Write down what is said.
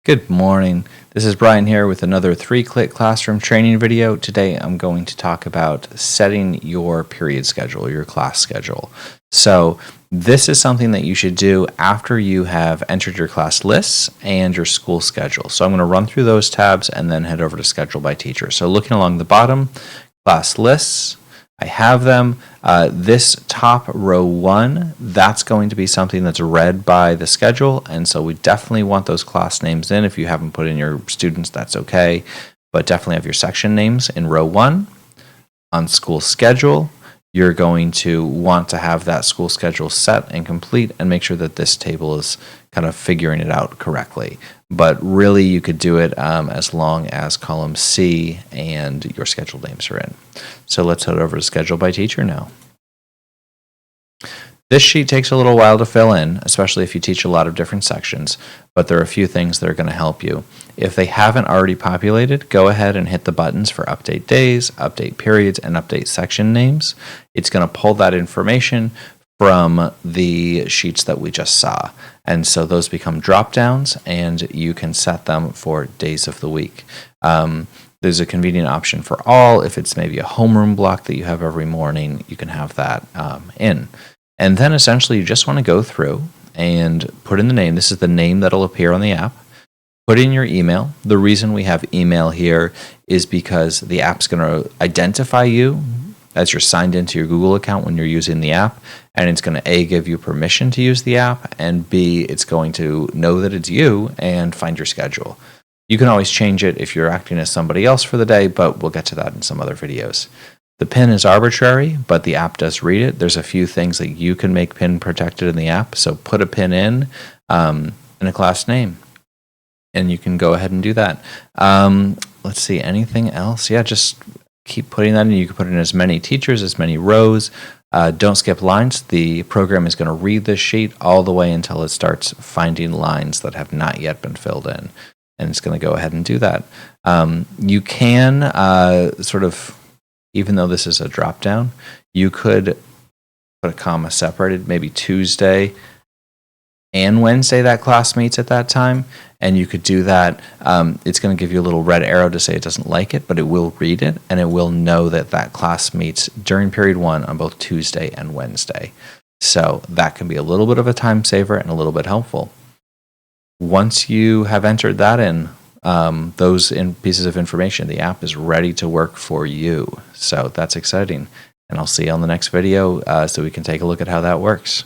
Good morning. This is Brian here with another 3-Click Classroom training video. Today I'm going to talk about setting your period schedule, your class schedule. So this is something that you should do after you have entered your class lists and your school schedule. So I'm going to run through those tabs and then head over to Schedule by Teacher. So looking along the bottom, class lists, I have them. This top row 1, that's going to be something that's read by the schedule, and so we definitely want those class names in. If you haven't put in your students, that's okay, but definitely have your section names in row 1. On school schedule, you're going to want to have that school schedule set and complete and make sure that this table is kind of figuring it out correctly. But really, you could do it as long as column C and your schedule names are in. So let's head over to Schedule by Teacher now. This sheet takes a little while to fill in, especially if you teach a lot of different sections, but there are a few things that are going to help you. If they haven't already populated, go ahead and hit the buttons for Update Days, Update Periods, and Update Section Names. It's going to pull that information from the sheets that we just saw. And so those become drop downs, and you can set them for days of the week. There's a convenient option for all. If it's maybe a homeroom block that you have every morning, you can have that in. And then essentially you just want to go through and put in the name. This is the name that'll appear on the app. Put in your email. The reason we have email here is because the app's going to identify you as you're signed into your Google account when you're using the app, and it's going to A, give you permission to use the app, and B, it's going to know that it's you and find your schedule. You can always change it if you're acting as somebody else for the day, but we'll get to that in some other videos. The PIN is arbitrary, but the app does read it. There's a few things that you can make PIN protected in the app, so put a PIN in a class name, and you can go ahead and do that. Let's see, anything else? Yeah, just keep putting that in. You can put in as many teachers, as many rows. Don't skip lines. The program is going to read this sheet all the way until it starts finding lines that have not yet been filled in, and it's going to go ahead and do that. You can sort of, even though this is a drop down, you could put a comma separated, maybe Tuesday and Wednesday that class meets at that time, and you could do that. It's going to give you a little red arrow to say it doesn't like it, but it will read it, and it will know that that class meets during period 1 on both Tuesday and Wednesday. So that can be a little bit of a time saver and a little bit helpful. Once you have entered that in, those pieces of information, the app is ready to work for you. So that's exciting. And I'll see you on the next video so we can take a look at how that works.